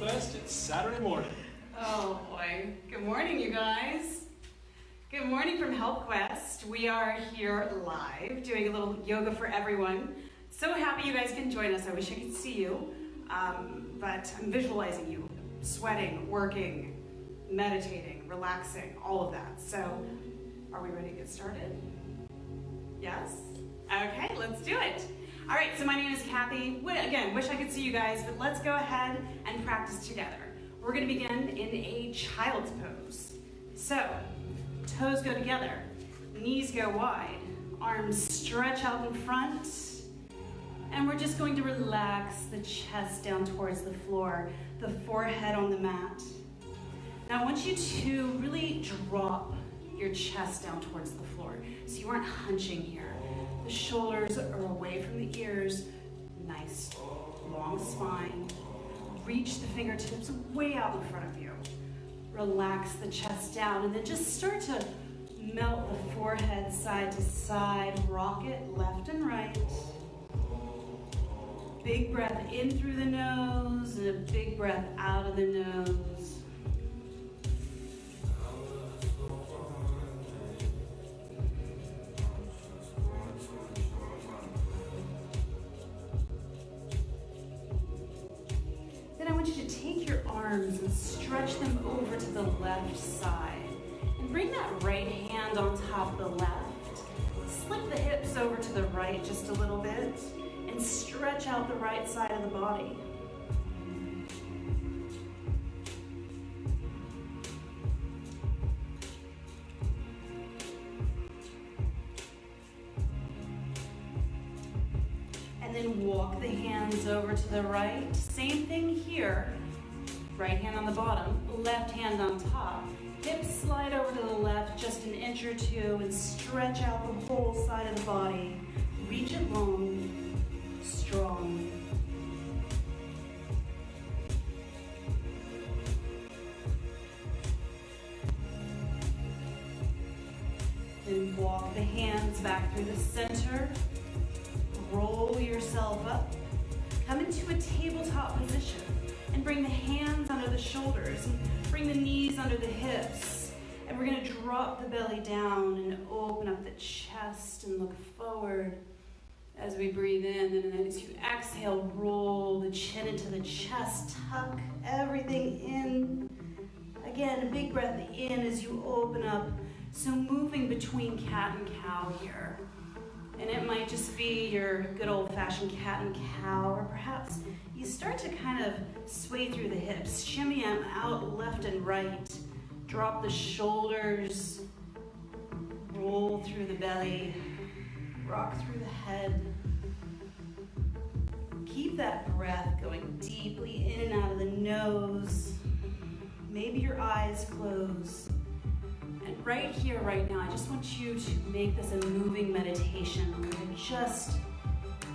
HealthQuest. It's Saturday morning. Oh boy. Good morning, you guys. Good morning from HealthQuest. We are here live doing a little yoga for everyone. So happy you guys can join us. I wish I could see you, but I'm visualizing you sweating, working, meditating, relaxing, all of that. So are we ready to get started? Yes? Okay, let's do it. All right, so my name is Kathy. Again, wish I could see you guys, but let's go ahead and practice together. We're gonna begin in a child's pose. So, toes go together, knees go wide, arms stretch out in front, and we're just going to relax the chest down towards the floor, the forehead on the mat. Now I want you to really drop your chest down towards the floor, so you aren't hunching here. The shoulders are away from the ears, nice long spine. Reach the fingertips way out in front of you. Relax the chest down and then just start to melt the forehead side to side, rock it left and right. Big breath in through the nose and a big breath out of the nose. Arms and stretch them over to the left side. And bring that right hand on top of the left. Slip the hips over to the right just a little bit and stretch out the right side of the body. And then walk the hands over to the right. Same thing here. Right hand on the bottom, left hand on top. Hips slide over to the left just an inch or two and stretch out the whole side of the body. Reach it long, strong. Then walk the hands back through the center. Roll yourself up. Come into a tabletop position. And bring the hands under the shoulders and bring the knees under the hips. And we're gonna drop the belly down and open up the chest and look forward as we breathe in. And then as you exhale, roll the chin into the chest, tuck everything in. Again, a big breath in as you open up. So moving between cat and cow here. And it might just be your good old-fashioned cat and cow, or perhaps you start to kind of sway through the hips, shimmy them out left and right, drop the shoulders, roll through the belly, rock through the head. Keep that breath going deeply in and out of the nose, maybe your eyes close. And right here, right now, I just want you to make this a moving meditation where you're just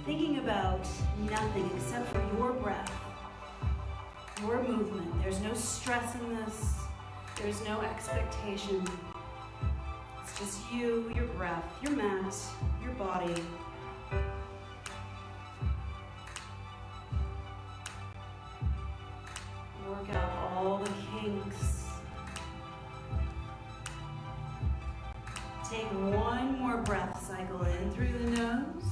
thinking about nothing except for your breath, your movement. There's no stress in this. There's no expectation. It's just you, your breath, your mat, your body. Work out all the kinks. Take one more breath cycle in through the nose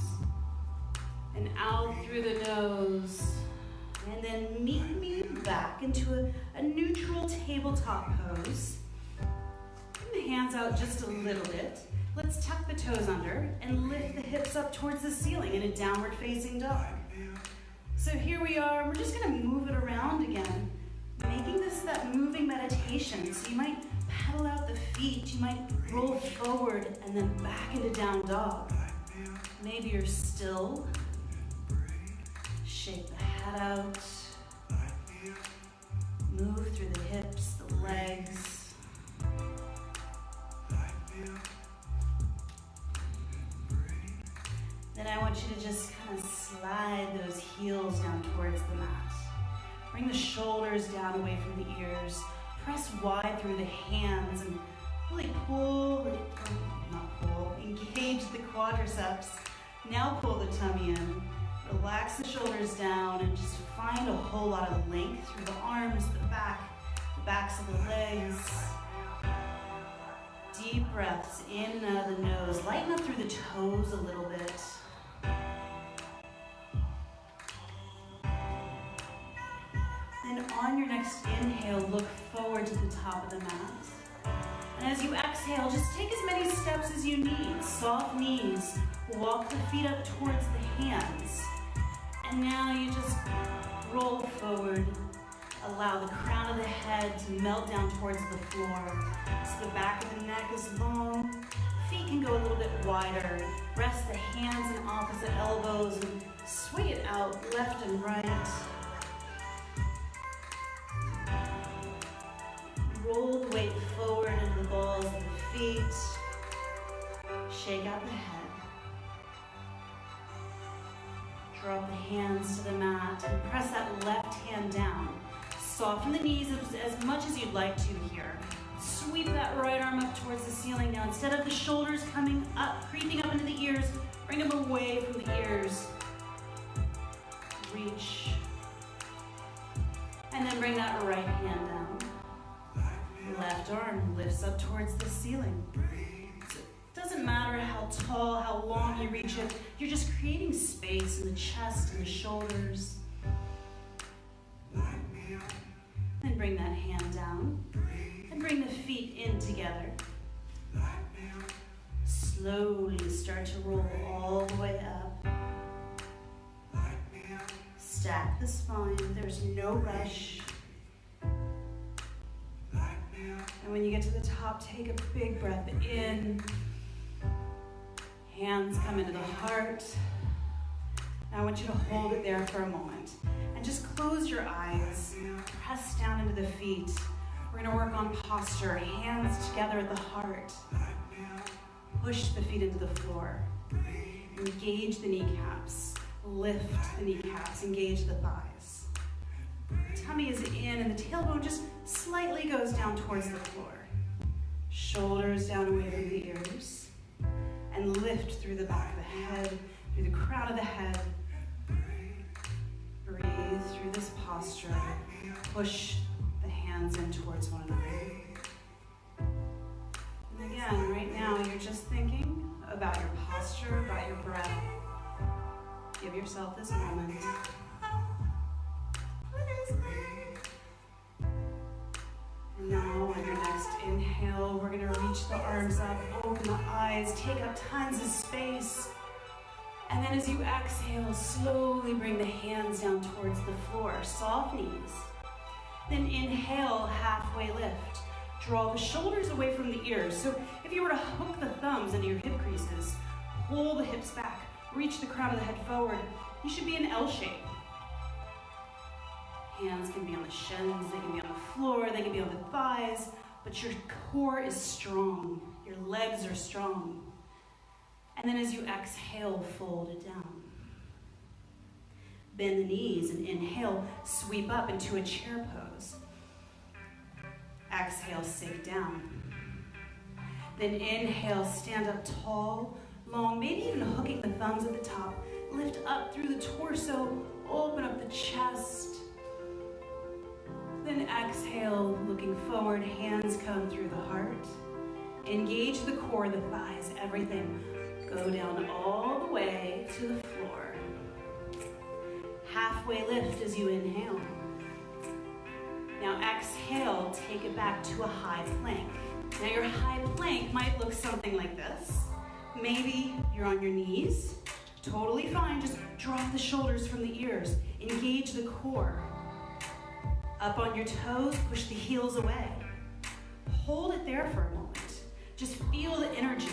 and out through the nose. And then meet me back into a neutral tabletop pose. Bring the hands out just a little bit. Let's tuck the toes under and lift the hips up towards the ceiling in a downward facing dog. So here we are, we're just gonna move it around again, making this that moving meditation. So you might pedal out the feet, you might roll forward and then back into down dog. Maybe you're still. Shake the head out. Move through the hips, the legs. Then I want you to just kind of slide those heels down towards the mat. Bring the shoulders down away from the ears. Press wide through the hands and really engage the quadriceps. Now pull the tummy in. Relax the shoulders down and just find a whole lot of length through the arms, the backs of the legs. Deep breaths in and out of the nose. Lighten up through the toes a little bit. Then on your next inhale, look forward to the top of the mat. And as you exhale, just take as many steps as you need. Soft knees. Walk the feet up towards the hands. And now you just roll forward. Allow the crown of the head to melt down towards the floor. So the back of the neck is long. Feet can go a little bit wider. Rest the hands in opposite elbows and swing it out left and right. Roll the weight forward into the balls of the feet. Shake out the head. Drop the hands to the mat and press that left hand down. Soften the knees as much as you'd like to here. Sweep that right arm up towards the ceiling now. Instead of the shoulders coming up, creeping up into the ears, bring them away from the ears. Reach. And then bring that right hand down. Left arm lifts up towards the ceiling. So it doesn't matter how tall, how long you reach it, you're just creating space in the chest and the shoulders. Then bring that hand down and bring the feet in together. Slowly start to roll all the way up. Stack the spine, there's no rush. And when you get to the top, take a big breath in. Hands come into the heart. Now I want you to hold it there for a moment. And just close your eyes. Press down into the feet. We're going to work on posture. Hands together at the heart. Push the feet into the floor. Engage the kneecaps. Lift the kneecaps. Engage the thighs. Tummy is in and the tailbone just slightly goes down towards the floor. Shoulders down away from the ears. And lift through the back of the head, through the crown of the head. Breathe through this posture. Push the hands in towards one another. And again, right now, you're just thinking about your posture, about your breath. Give yourself this moment. And now on your next inhale, we're going to reach the arms up, open the eyes, take up tons of space. And then as you exhale, slowly bring the hands down towards the floor, soft knees. Then inhale, halfway lift. Draw the shoulders away from the ears. So if you were to hook the thumbs into your hip creases, pull the hips back, reach the crown of the head forward, you should be in L shape. Hands can be on the shins, they can be on the floor, they can be on the thighs, but your core is strong, your legs are strong. And then as you exhale, fold it down. Bend the knees and inhale, sweep up into a chair pose. Exhale, sink down. Then inhale, stand up tall, long, maybe even hooking the thumbs at the top. Lift up through the torso, open up the chest. Then exhale, looking forward, hands come through the heart. Engage the core, the thighs, everything. Go down all the way to the floor. Halfway lift as you inhale. Now exhale, take it back to a high plank. Now your high plank might look something like this. Maybe you're on your knees. Totally fine, just drop the shoulders from the ears. Engage the core. Up on your toes, push the heels away. Hold it there for a moment. Just feel the energy.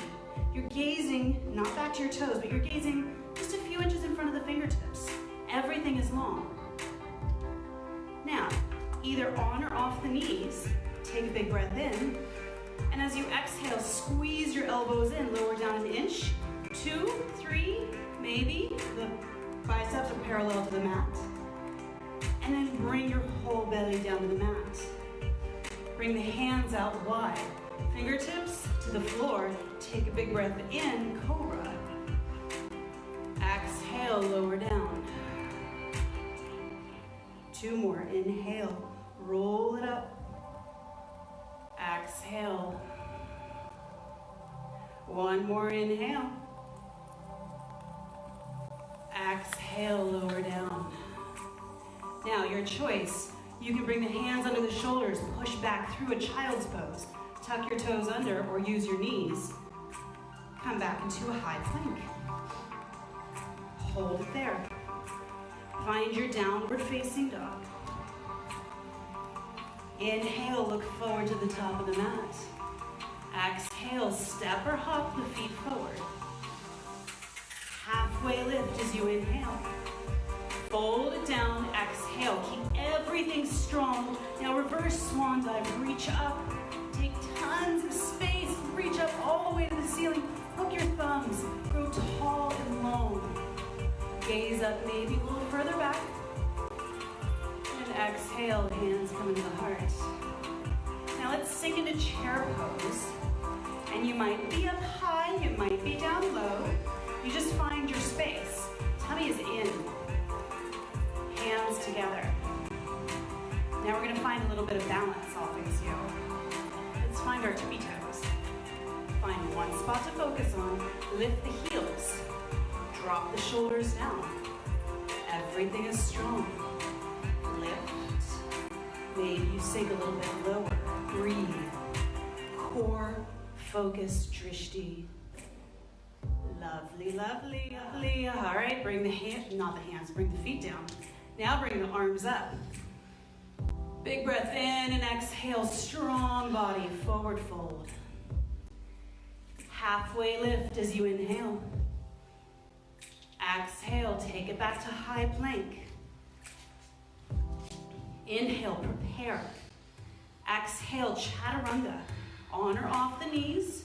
You're gazing, not back to your toes, but you're gazing just a few inches in front of the fingertips. Everything is long. Now, either on or off the knees, take a big breath in, and as you exhale, squeeze your elbows in, lower down an inch, 2, 3, maybe. The biceps are parallel to the mat. And then bring your whole belly down to the mat. Bring the hands out wide. Fingertips to the floor. Take a big breath in, cobra. Exhale, lower down. 2 more. Inhale, roll it up. Exhale. 1 more inhale. Exhale, lower down. Now, your choice. You can bring the hands under the shoulders, push back through a child's pose. Tuck your toes under or use your knees. Come back into a high plank. Hold it there. Find your downward facing dog. Inhale, look forward to the top of the mat. Exhale, step or hop the feet forward. Halfway lift as you inhale. Fold it down, exhale. Keep everything strong. Now reverse swan dive, reach up. Take tons of space, reach up all the way to the ceiling. Hook your thumbs, grow tall and long. Gaze up maybe a little further back. And exhale, hands come into the heart. Now let's sink into chair pose. And you might be up high, you might be down low. You just find your space. Tummy is in. Hands together. Now we're gonna find a little bit of balance, all face you. Let's find our tippy toes. Find one spot to focus on. Lift the heels. Drop the shoulders down. Everything is strong. Lift. Maybe you sink a little bit lower. Breathe. Core, focus, drishti. Lovely, lovely, lovely. All right, bring the hands, not the hands, bring the feet down. Now bring the arms up. Big breath in and exhale, strong body, forward fold. Halfway lift as you inhale. Exhale, take it back to high plank. Inhale, prepare. Exhale, chaturanga. On or off the knees,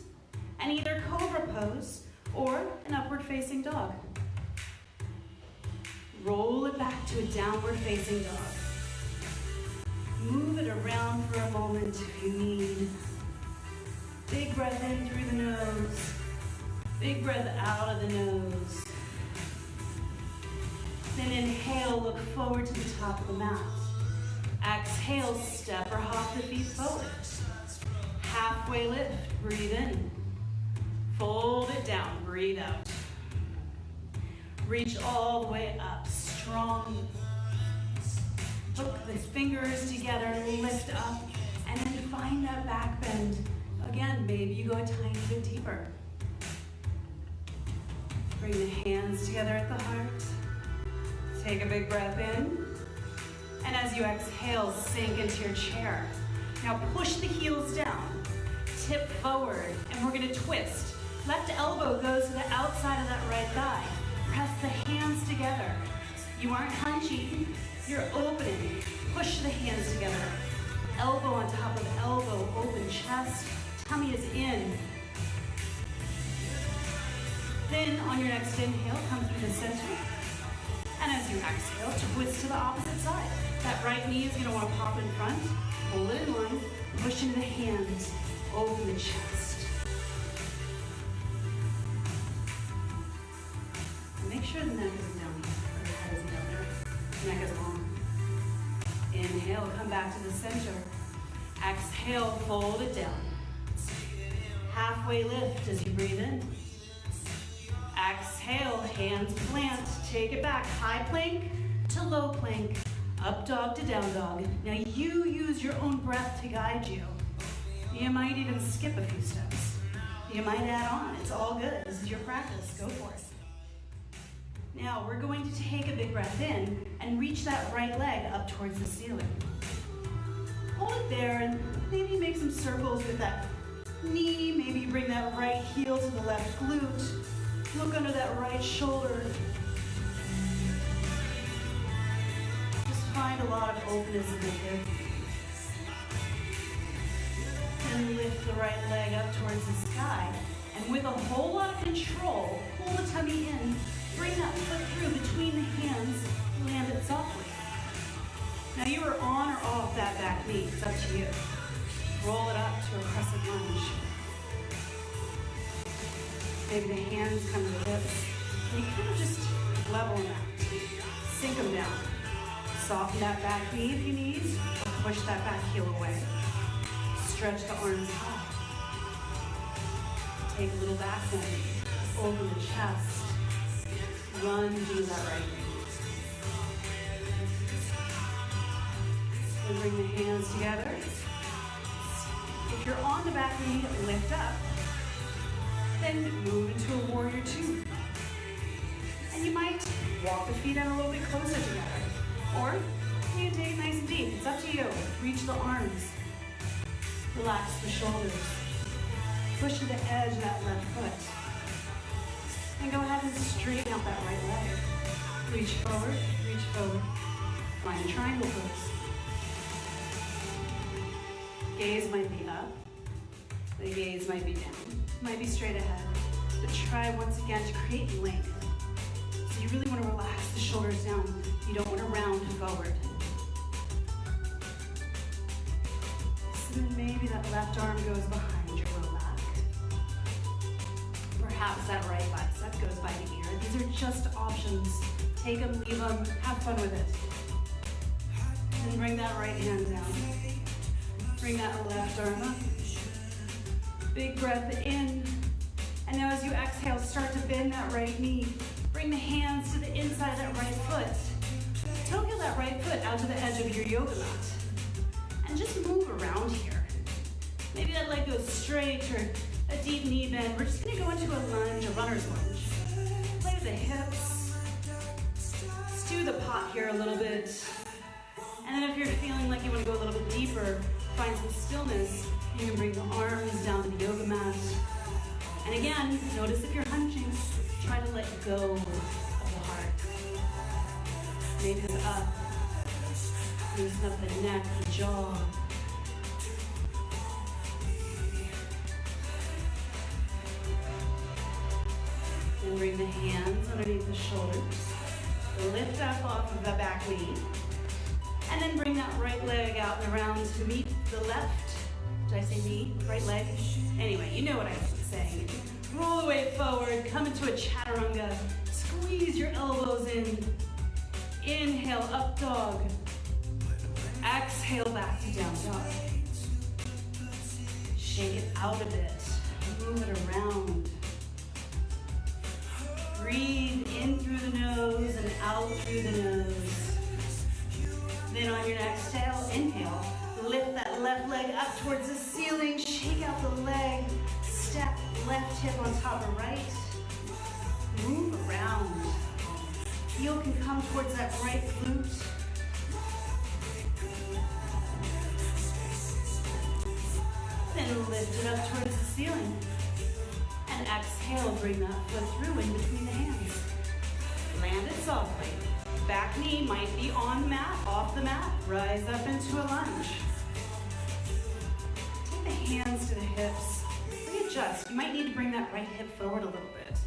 and either cobra pose or an upward facing dog. Roll it back to a downward facing dog. Move it around for a moment if you need. Big breath in through the nose. Big breath out of the nose. Then inhale, look forward to the top of the mat. Exhale, step or hop the feet forward. Halfway lift, breathe in. Fold it down, breathe out. Reach all the way up, strong. Hook the fingers together, lift up, and then find that back bend. Again, maybe you go a tiny bit deeper. Bring the hands together at the heart. Take a big breath in. And as you exhale, sink into your chair. Now push the heels down, tip forward, and we're gonna twist. Left elbow goes to the outside of that right thigh. Press the hands together. You aren't hunching, you're opening. Push the hands together. Elbow on top of elbow, open chest, tummy is in. Then on your next inhale, come through the center. And as you exhale, twist to the opposite side. That right knee is gonna wanna pop in front. Hold it in line, push into the hands, open the chest. Make sure the neck isn't down here, or the head isn't down there. Neck is long. Inhale, come back to the center. Exhale, fold it down. Halfway lift as you breathe in. Exhale, hands plant, take it back. High plank to low plank, up dog to down dog. Now you use your own breath to guide you. You might even skip a few steps. You might add on, it's all good. This is your practice, go for it. Now we're going to take a big breath in and reach that right leg up towards the ceiling. Hold it there and maybe make some circles with that knee. Maybe bring that right heel to the left glute. Look under that right shoulder. Just find a lot of openness in the hip. And lift the right leg up towards the sky. And with a whole lot of control, pull the tummy in. Bring that foot through between the hands, land it softly. Now you are on or off that back knee, it's up to you. Roll it up to a crescent lunge. Maybe the hands come to the hips. And you kind of just level them out. Sink them down. Soften that back knee if you need. Push that back heel away. Stretch the arms high. Take a little back bend over the chest. Lunge into that right knee. And bring the hands together. If you're on the back knee, lift up. Then move into a warrior two. And you might walk the feet in a little bit closer together. Or you can take it nice and deep. It's up to you. Reach the arms. Relax the shoulders. Push to the edge of that left foot. And go ahead and straighten out that right leg. Reach forward, reach forward. Find triangle pose. Gaze might be up. The gaze might be down. Might be straight ahead. But try once again to create length. So you really want to relax the shoulders down. You don't want to round forward. So then maybe that left arm goes behind your low back. Perhaps that right bicep goes by the ear. These are just options. Take them, leave them, have fun with it. And bring that right hand down. Bring that left arm up. Big breath in. And now as you exhale, start to bend that right knee. Bring the hands to the inside of that right foot. Toe that right foot out to the edge of your yoga mat. And just move around here. Maybe that leg goes straight or a deep knee bend. We're just gonna go into a lunge, a runner's lunge. Play with the hips. Stew the pot here a little bit. And then if you're feeling like you wanna go a little bit deeper, find some stillness, you can bring the arms down to the yoga mat. And again, notice if you're hunching, try to let go of the heart. Maybe it's up. Loosen up the neck, the jaw. Then bring the hands underneath the shoulders. Lift up off of the back knee. And then bring that right leg out and around to meet the left. Did I say knee? Right leg? Anyway, you know what I was saying. Roll the weight forward, come into a chaturanga. Squeeze your elbows in. Inhale, up dog. Exhale, back to down dog. Shake it out a bit. Move it around. Breathe in through the nose and out through the nose. Then on your exhale, inhale. Lift that left leg up towards the ceiling. Shake out the leg. Step left hip on top of right. Move around. Heel can come towards that right glute. Then lift it up towards the ceiling. And exhale, bring that foot through in between the hands. Land it softly. Back knee might be on mat, off the mat. Rise up into a lunge. Take the hands to the hips. Readjust. You might need to bring that right hip forward a little bit.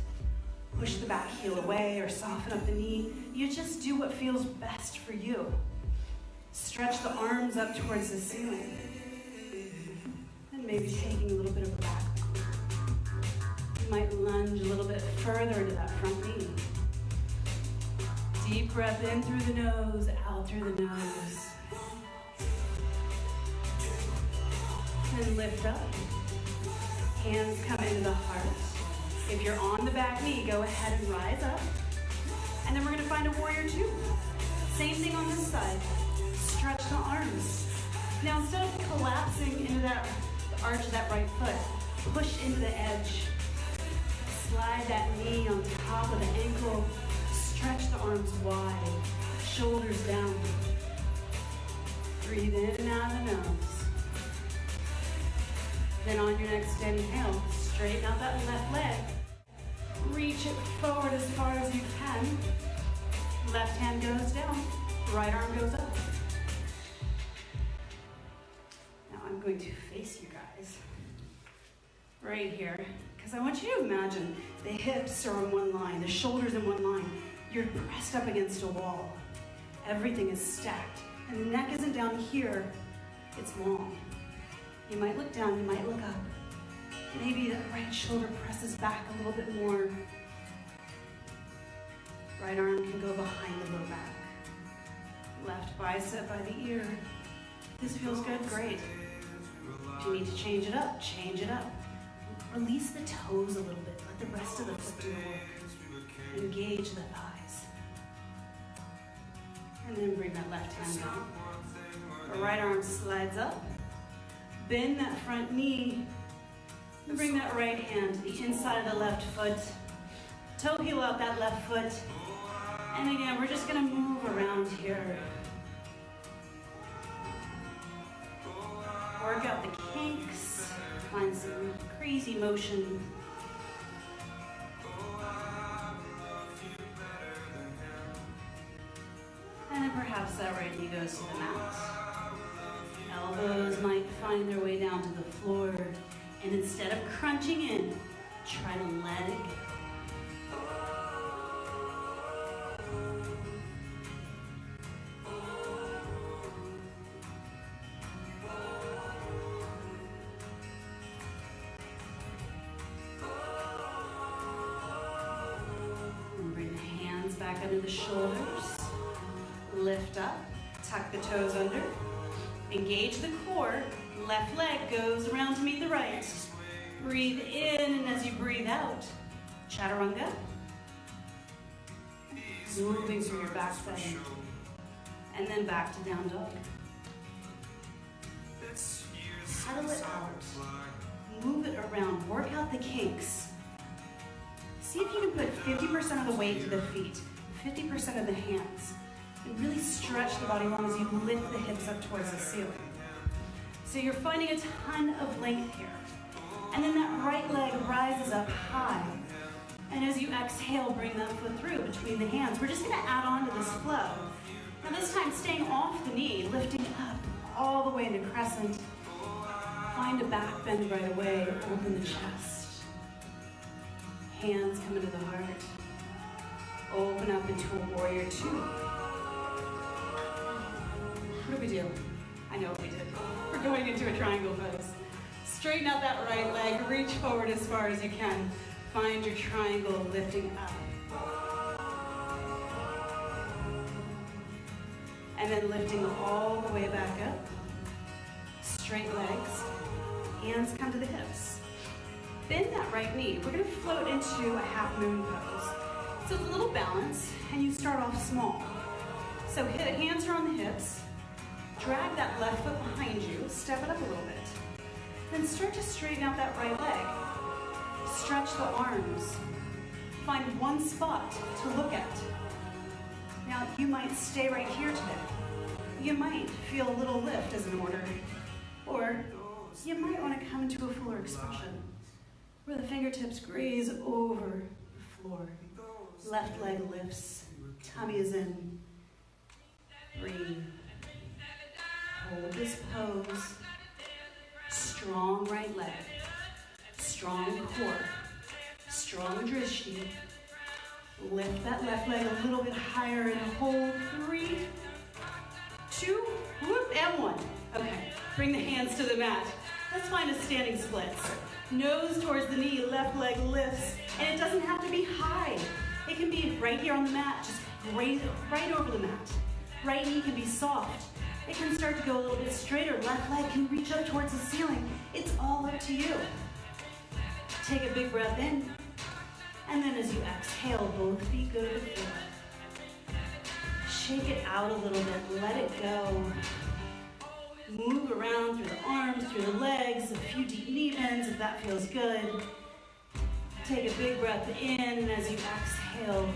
Push the back heel away or soften up the knee. You just do what feels best for you. Stretch the arms up towards the ceiling. And maybe taking a little bit of a back. You might lunge a little bit further into that front knee. Deep breath in through the nose, out through the nose. And lift up. Hands come into the heart. If you're on the back knee, go ahead and rise up. And then we're gonna find a warrior two. Same thing on this side. Stretch the arms. Now instead of collapsing into that arch of that right foot, push into the edge. Slide that knee on top of the ankle. Stretch the arms wide. Shoulders down. Breathe in and out of the nose. Then on your next inhale, straighten out that left leg. Reach it forward as far as you can. Left hand goes down, right arm goes up. Now I'm going to face you guys right here, because I want you to imagine the hips are on one line, the shoulders in one line. You're pressed up against a wall. Everything is stacked, and the neck isn't down here, it's long. You might look down, you might look up. Maybe that right shoulder presses back a little bit more. Right arm can go behind the low back. Left bicep by the ear. This feels good, great. If you need to change it up, change it up. Release the toes a little bit. Let the rest of the foot do the work. Engage the thighs. And then bring that left hand down. The right arm slides up. Bend that front knee. And bring that right hand to the inside of the left foot. Toe heel out that left foot. And again, we're just going to move around here. Work out the kinks. Find some crazy motion. And then perhaps that right knee goes to the mat. Elbows might find their way down to the floor. And instead of crunching in, try to let it go. Back under the shoulders, lift up, tuck the toes under, engage the core, left leg goes around to meet the right. Breathe in, and as you breathe out, chaturanga. Moving through your back bend, and then back to down dog. Settle it out, move it around, work out the kinks. See if you can put 50% of the weight to the feet, 50% of the hands, and really stretch the body long as you lift the hips up towards the ceiling. So you're finding a ton of length here. And then that right leg rises up high. And as you exhale, bring that foot through between the hands. We're just gonna add on to this flow. Now this time, staying off the knee, lifting up all the way into crescent. Find a back bend right away, open the chest. Hands come into the heart. Open up into a warrior two. What do we do? I know what we did. We're going into a triangle pose. Straighten out that right leg. Reach forward as far as you can. Find your triangle, lifting up. And then lifting all the way back up. Straight legs. Hands come to the hips. Bend that right knee. We're going to float into a half moon pose. So it's a little balance, and you start off small. So hands are on the hips. Drag that left foot behind you. Step it up a little bit. Then start to straighten out that right leg. Stretch the arms. Find one spot to look at. Now, you might stay right here today. You might feel a little lift as an order. Or you might want to come into a fuller expression, where the fingertips graze over the floor. Left leg lifts, tummy is in. Breathe. Hold this pose. Strong right leg. Strong core. Strong drishti. Lift that left leg a little bit higher and hold. 3, 2, whoop, and 1. Okay, bring the hands to the mat. Let's find a standing split. Nose towards the knee, left leg lifts, and it doesn't have to be high. It can be right here on the mat, just raise it right over the mat. Right knee can be soft. It can start to go a little bit straighter. Left leg can reach up towards the ceiling. It's all up to you. Take a big breath in, and then as you exhale, both feet go to the floor. Shake it out a little bit, let it go. Move around through the arms, through the legs, a few deep knee bends if that feels good. Take a big breath in, and as you exhale,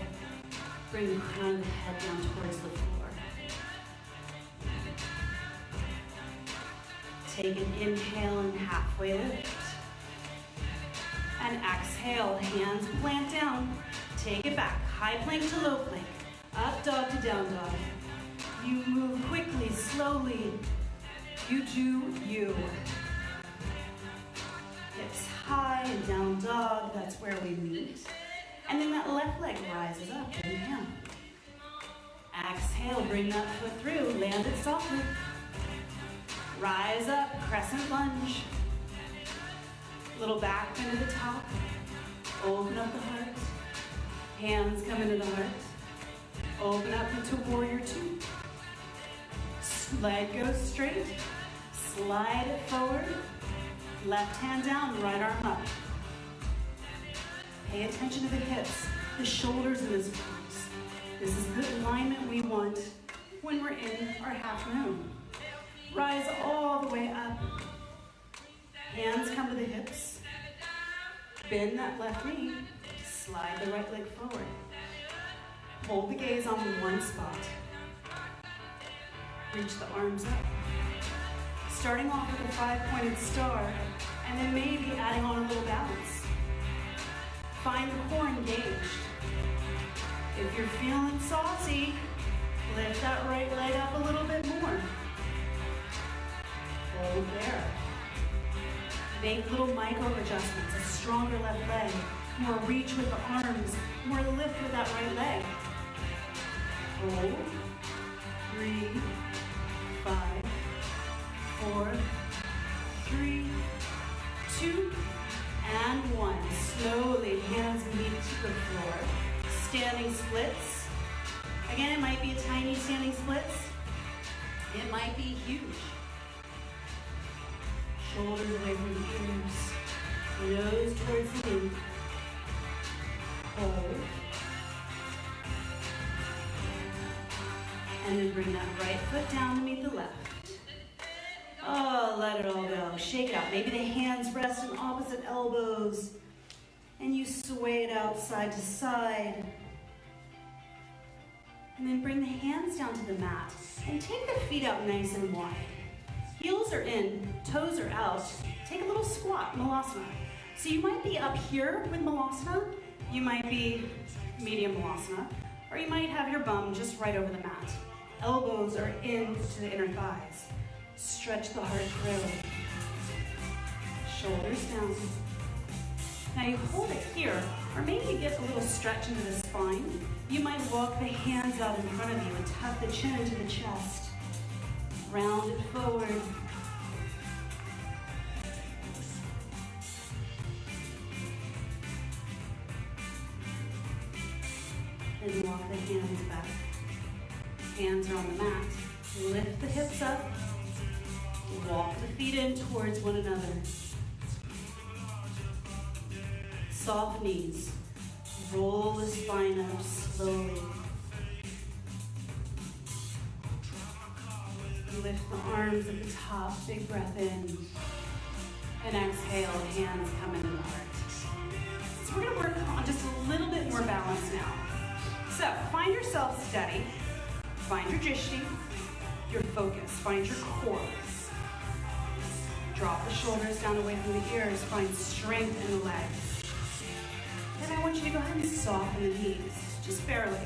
bring the crown of the head down towards the floor. Take an inhale and halfway lift. And exhale, hands plant down. Take it back, high plank to low plank. Up dog to down dog. You move quickly, slowly. You do you. Hips high and down dog, that's where we meet. And then that left leg rises up, inhale. Exhale, bring that foot through, land it softly. Rise up, crescent lunge. Little back bend to the top. Open up the heart. Hands come into the heart. Open up into warrior two. Leg goes straight. Slide it forward. Left hand down, right arm up. Pay attention to the hips, the shoulders in this pose. This is the alignment we want when we're in our half moon. Rise all the way up. Hands come to the hips. Bend that left knee. Slide the right leg forward. Hold the gaze on one spot. Reach the arms up. Starting off with a 5-pointed star, and then maybe adding on a little balance. Find the core engaged. If you're feeling saucy, lift that right leg up a little bit more. Hold there. Make little micro adjustments. A stronger left leg, more reach with the arms, more lift with that right leg. Hold. 3, 5, 4, 3, 2, and 1. Slowly, hands meet to the floor. Standing splits. Again, it might be a tiny standing splits. It might be huge. Shoulders away from the ears. Nose towards the knee. Hold. And then bring that right foot down to meet the left. Oh, let it all go. Shake it out. Maybe the hands rest on opposite elbows. And you sway it out side to side. And then bring the hands down to the mat. And take the feet out nice and wide. Heels are in, toes are out. Take a little squat, Malasana. So you might be up here with Malasana. You might be medium Malasana. Or you might have your bum just right over the mat. Elbows are into the inner thighs. Stretch the heart through. Shoulders down. Now you hold it here, or maybe you get a little stretch into the spine. You might walk the hands out in front of you and tuck the chin into the chest. Round it forward. And walk the hands back. Hands are on the mat. Lift the hips up. Walk the feet in towards one another. Soft knees. Roll the spine up slowly. Lift the arms at the top. Big breath in. And exhale, hands come into the heart. So we're going to work on just a little bit more balance now. So find yourself steady. Find your drishti, your focus. Find your core. Drop the shoulders down away from the ears. Find strength in the legs. Then I want you to go ahead and soften the knees, just barely.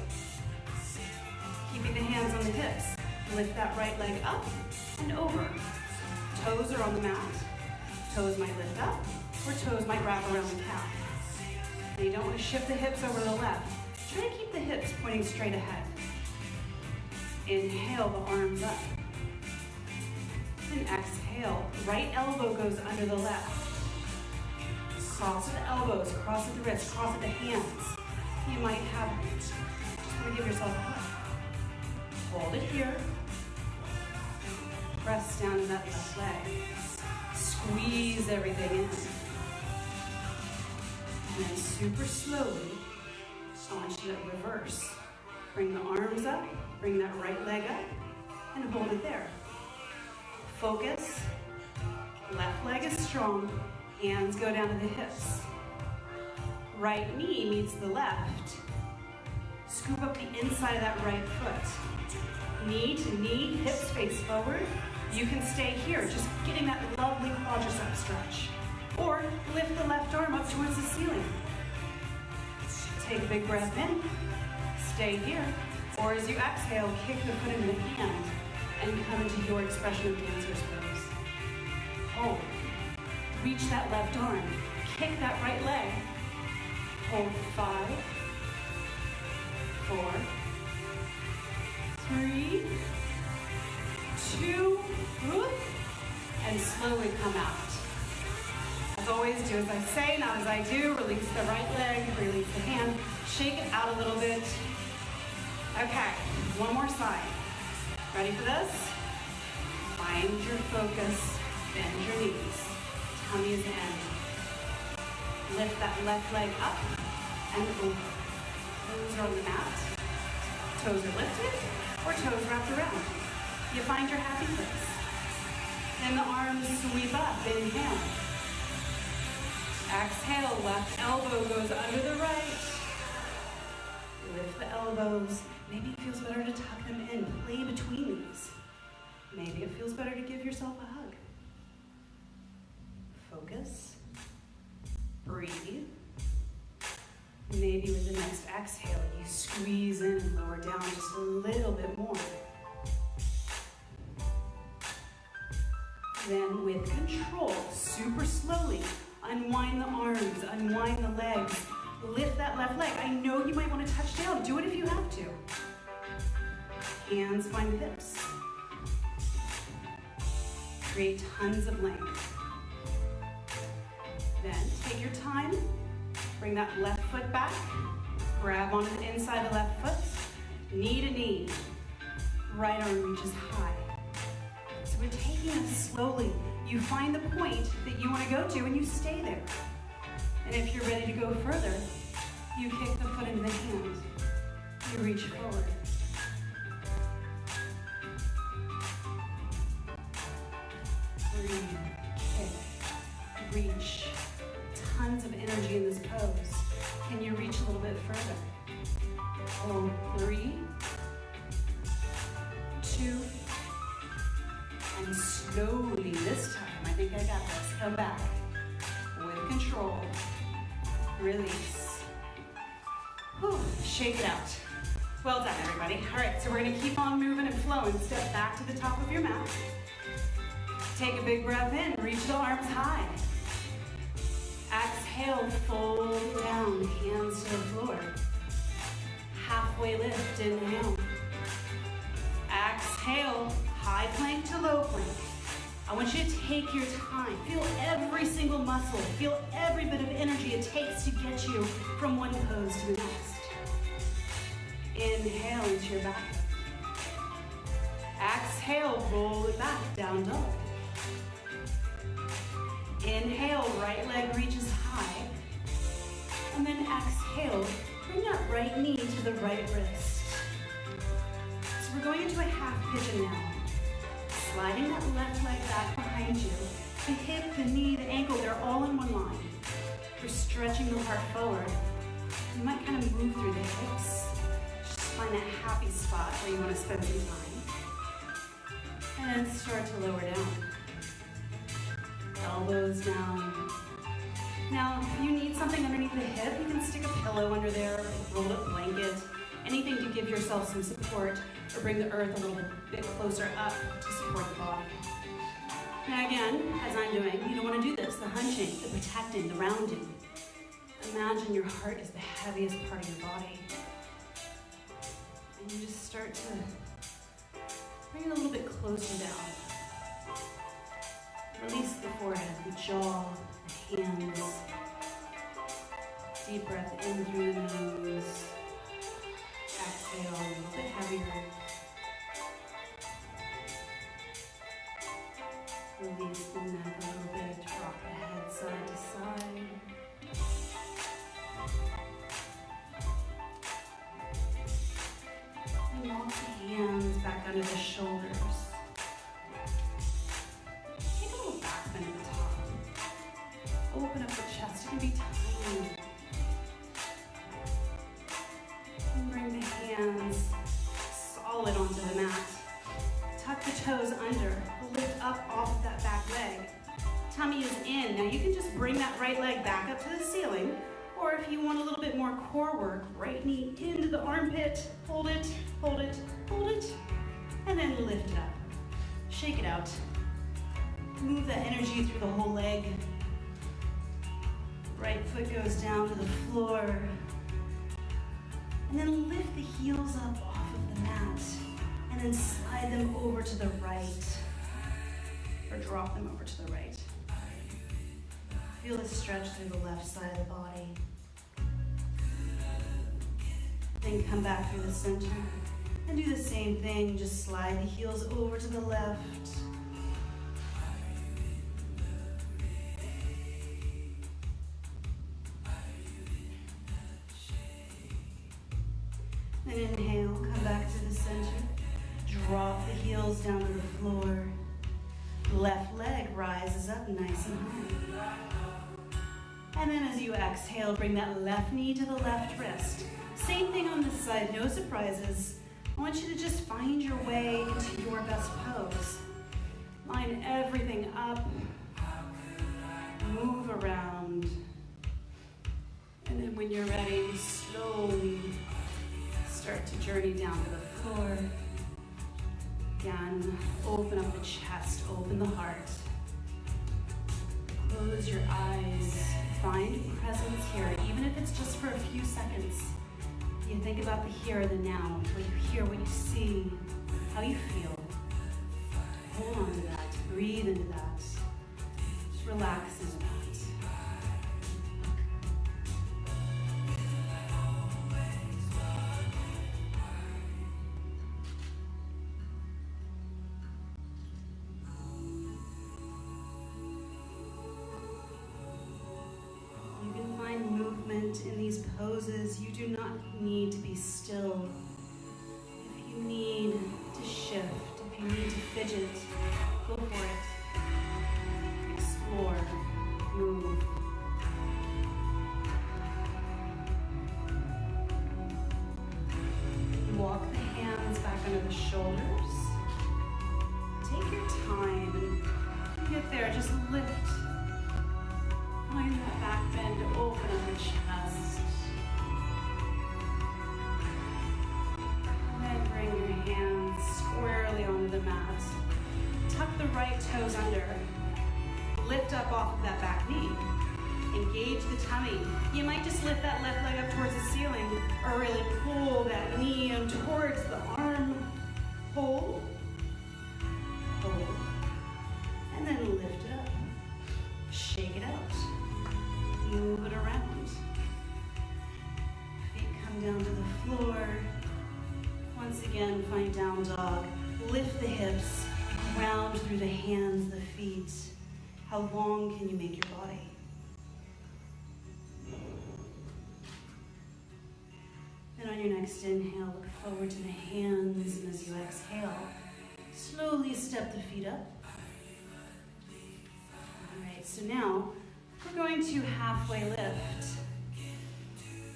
Keeping the hands on the hips. Lift that right leg up and over. Toes are on the mat. Toes might lift up, or toes might wrap around the calf. Now you don't want to shift the hips over to the left. Try to keep the hips pointing straight ahead. Inhale the arms up. And exhale, right elbow goes under the left. Cross at the elbows, cross at the wrists, cross at the hands. You might have, just want to give yourself a push. Hold it here. Press down to that left leg. Squeeze everything in. And then super slowly, I want you to reverse. Bring the arms up, bring that right leg up, and hold it there. Focus. Left leg is strong. Hands go down to the hips. Right knee meets the left. Scoop up the inside of that right foot. Knee to knee, hips face forward. You can stay here, just getting that lovely quadricep stretch. Or lift the left arm up towards the ceiling. Take a big breath in. Stay here. Or as you exhale, kick the foot into the hand and come into your expression of dancer's pose. Hold. Reach that left arm. Kick that right leg. Hold 5, 4, 3, 2, and slowly come out. As always, do as I say, not as I do. Release the right leg, release the hand. Shake it out a little bit. Okay, one more side. Ready for this? Find your focus, bend your knees. Tummy is in. Lift that left leg up and over. Toes are on the mat. Toes are lifted or toes wrapped around. You find your happy place. Then the arms sweep up, inhale. Exhale, left elbow goes under the right. Lift the elbows. Maybe it feels better to tuck them in, play between these. Maybe it feels better to give yourself a hug. Focus. Breathe. Maybe with the next exhale, you squeeze in and lower down just a little bit more. Then with control, super slowly, unwind the arms, unwind the legs, lift that left leg. I know you might want to touch down. Do it if you have to. Hands find the hips. Create tons of length. Then take your time, bring that left foot back, grab onto the inside of the left foot, knee to knee. Right arm reaches high. So we're taking it slowly. You find the point that you want to go to and you stay there. And if you're ready to go further, you kick the foot into the hand. You reach forward. Breathe, kick, reach. Tons of energy in this pose. Can you reach a little bit further? Hold 3, 2, and slowly this time, I think I got this. Come back with control. Release. Whew, shake it out. Well done, everybody. All right, so we're gonna keep on moving and flowing. Step back to the top of your mat. Take a big breath in, reach the arms high. Exhale, fold down, hands to the floor. Halfway lift, inhale. Exhale, high plank to low plank. I want you to take your time. Feel every single muscle. Feel every bit of energy it takes to get you from one pose to the next. Inhale into your back. Exhale, roll it back, down dog. Inhale, right leg reaches high. And then exhale, bring that right knee to the right wrist. So we're going into a half pigeon now. Sliding that left leg back behind you. The hip, the knee, the ankle, they're all in one line. We're stretching the heart forward. You might kind of move through the hips. Just find that happy spot where you want to spend some time. And then start to lower down. Elbows down. Now, if you need something underneath the hip, you can stick a pillow under there, a rolled up blanket, anything to give yourself some support or bring the earth a little bit closer up to support the body. Now again, as I'm doing, you don't want to do this, the hunching, the protecting, the rounding. Imagine your heart is the heaviest part of your body. And you just start to bring it a little bit closer down. Release the forehead, the jaw, the hands. Deep breath in through the nose. Exhale, a little bit heavier. Release the neck a little bit, rock the head side to side. And walk the hands back under the shoulders. Take a little back bend at the top. Open up the chest, it can be tiny. And bring the hands solid onto the mat. Tuck the toes under, lift up off of that back leg. Tummy is in. Now you can just bring that right leg back up to the ceiling, or if you want a little bit more core work, right knee into the armpit, hold it, hold it, hold it, and then lift it up. Shake it out. Move that energy through the whole leg. Right foot goes down to the floor. And then lift the heels up off of the mat. And then slide them over to the right. Or drop them over to the right. Feel the stretch through the left side of the body. Then come back through the center. And do the same thing, just slide the heels over to the left. And inhale, come back to the center. Drop the heels down to the floor. Left leg rises up nice and high. And then as you exhale, bring that left knee to the left wrist. Same thing on this side, no surprises. I want you to just find your way into your best pose. Line everything up. Move around. And then when you're ready, slowly start to journey down to the floor. Again, open up the chest, open the heart. Close your eyes. Find presence here, even if it's just for a few seconds. You think about the here and the now, what you hear, what you see, how you feel. Hold on to that, breathe into that. Just relax into that. In these poses, you do not need to be still. If you need to shift, if you need to fidget, go for it. Explore, move. Walk the hands back under the shoulders. Take your time, and when you get there, just lift. Find that back bend to open up your chest. And then bring your hands squarely onto the mat. Tuck the right toes under. Lift up off of that back knee. Engage the tummy. You might just lift that left leg up towards the ceiling, or really pull that knee in towards the arm. Hold. Hold. And then lift it up. Shake it out. Move it around. Feet come down to the floor. Once again, find down dog. Lift the hips, ground through the hands, the feet. How long can you make your body? Then on your next inhale, look forward to the hands, and as you exhale, slowly step the feet up. All right, so now, we're going to halfway lift.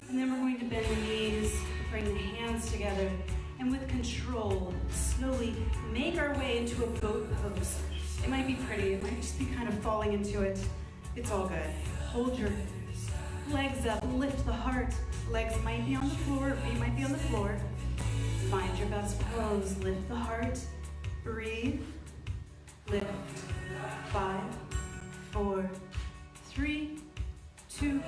And then we're going to bend the knees, bring the hands together, and with control, slowly make our way into a boat pose. It might be pretty, it might just be kind of falling into it. It's all good. Hold your legs up, lift the heart. Legs might be on the floor, feet might be on the floor. Find your best pose, lift the heart, breathe, lift. 5, 4, 3, 2,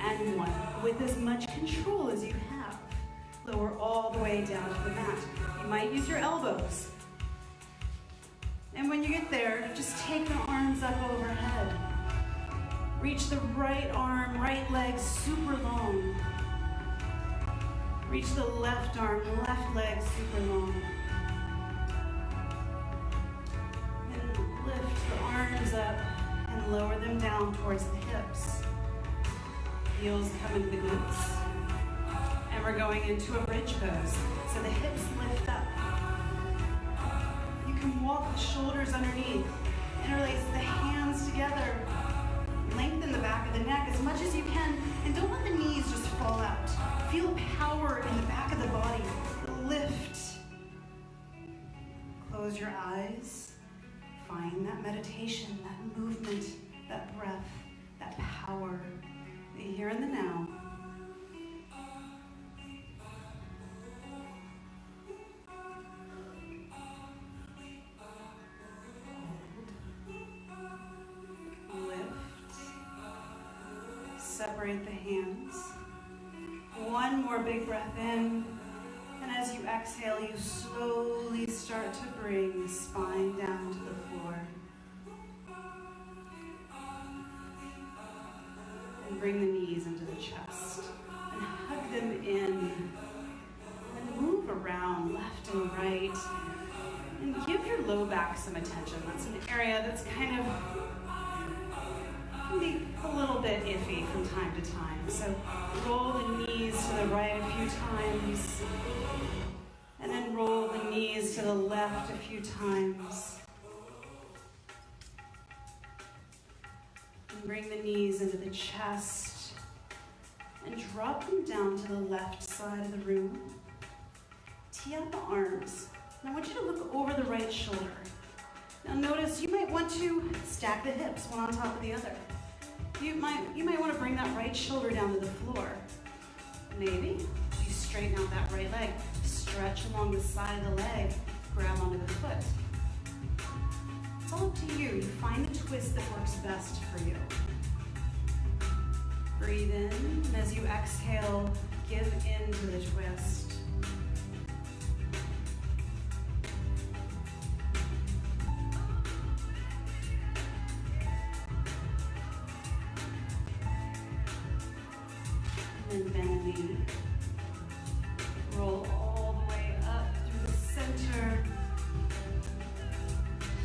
and 1. With as much control as you have, lower all the way down to the mat. You might use your elbows. And when you get there, just take the arms up overhead. Reach the right arm, right leg super long. Reach the left arm, left leg super long. And lift the arms up and lower them down towards the hips. Heels come into the glutes. And we're going into a bridge pose. So the hips lift up. You can walk the shoulders underneath. Interlace the hands together. Lengthen the back of the neck as much as you can. And don't let the knees just fall out. Feel power in the back of the body. Lift. Close your eyes. Find that meditation, that movement, that breath, that power. The here and the now. Hold. Lift. Separate the hands. One more big breath in. And as you exhale, you slowly start to bring the spine down to the floor. And bring the knees into the chest. And hug them in. And move around left and right. And give your low back some attention. That's an area that's kind of can be a little bit iffy from time at a time. So roll the knees to the right a few times, and then roll the knees to the left a few times. And bring the knees into the chest, and drop them down to the left side of the room. Tee up the arms. Now I want you to look over the right shoulder. Now notice you might want to stack the hips one on top of the other. You might want to bring that right shoulder down to the floor. Maybe you straighten out that right leg, stretch along the side of the leg, grab onto the foot. It's all up to you. You find the twist that works best for you. Breathe in, and as you exhale, give in to the twist. And bend the knee. Roll all the way up through the center.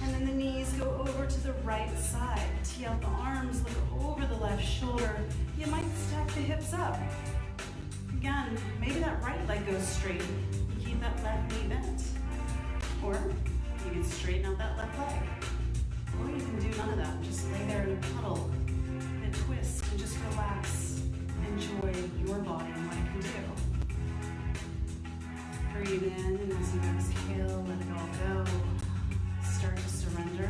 And then the knees go over to the right side. Tee out the arms, look over the left shoulder. You might stack the hips up. Again, maybe that right leg goes straight. Keep that left knee bent. Or you can straighten out that left leg. Or you can do none of that. Just lay there in a puddle, in a twist, and just relax. Enjoy your body and what it can do. Breathe in, and as you exhale, let it all go. Start to surrender.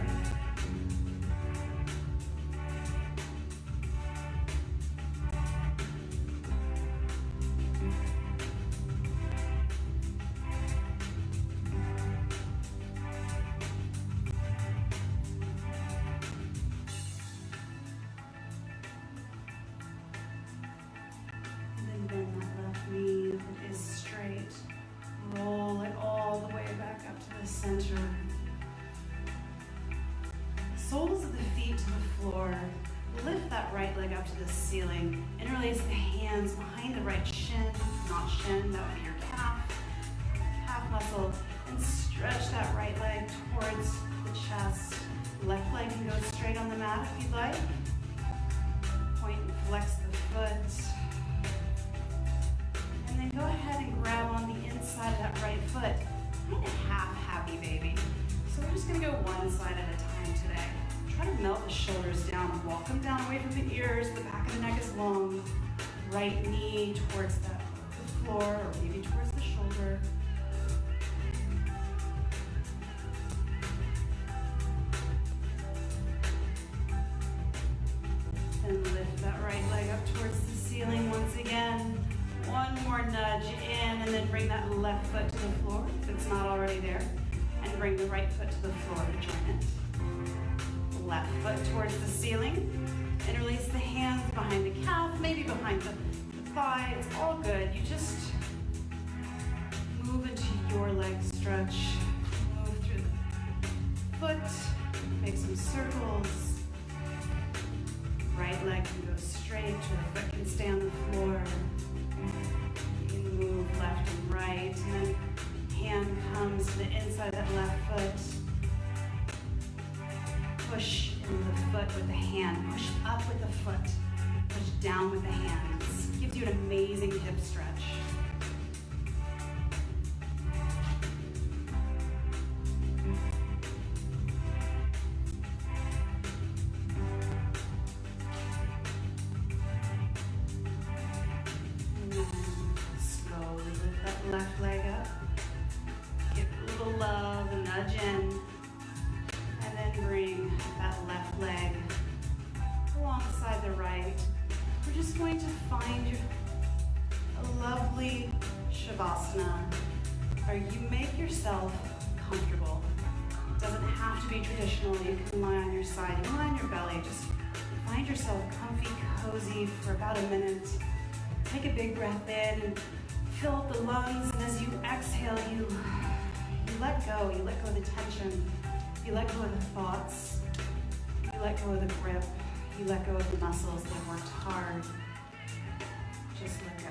Center. Soles of the feet to the floor. Lift that right leg up to the ceiling. Interlace the hands behind the right shin, not shin, that would be your calf muscle. And stretch that right leg towards the chest. Left leg can go straight on the mat if you'd like. Point and flex the foot. And then go ahead and grab on the inside of that right foot. Kind of half happy, baby. So we're just gonna go one side at a time today. Try to melt the shoulders down. Walk them down away from the ears. The back of the neck is long. Right knee towards the floor, or maybe towards the shoulder. Then lift that right leg up towards the ceiling once again. One more nudge in, and then bring that left foot to the floor if it's not already there. And bring the right foot to the floor to join it. Left foot towards the ceiling. Interlace the hands behind the calf, maybe behind the thigh. It's all good. You just move into your leg stretch. Move through the foot. Make some circles. Right leg can go straight, or the foot can stay on the floor. You can move left and right, and then hand comes to the inside of that left foot. Push in the foot with the hand. Push up with the foot. Push down with the hands. Gives you an amazing hip stretch. Left leg up. Give it a little love, and nudge in. And then bring that left leg alongside the right. We're just going to find a lovely Shavasana where you make yourself comfortable. It doesn't have to be traditional. You can lie on your side, you can lie on your belly. Just find yourself comfy, cozy for about a minute. Take a big breath in and fill up the lungs, and as you exhale, you let go. You let go of the tension. You let go of the thoughts. You let go of the grip. You let go of the muscles that worked hard. Just let go.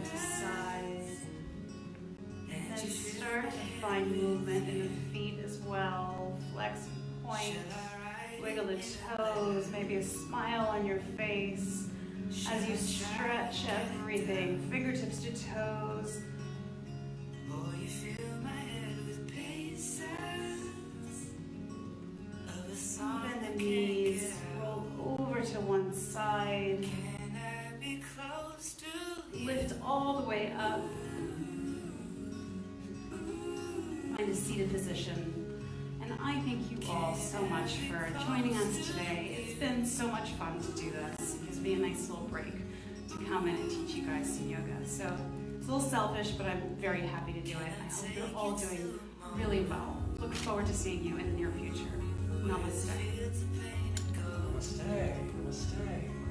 side to side. And then start to find movement in the feet as well. Flex, point, wiggle the toes, maybe a smile on your face as you stretch everything, fingertips to toes. Bend the knees, roll over to one side. Lift all the way up. Find a seated position. And I thank you all so much for joining us today. It's been so much fun to do this. It gives me a nice little break to come in and teach you guys some yoga. So it's a little selfish, but I'm very happy to do it. I hope you're all doing really well. Look forward to seeing you in the near future. Namaste. Namaste. Namaste.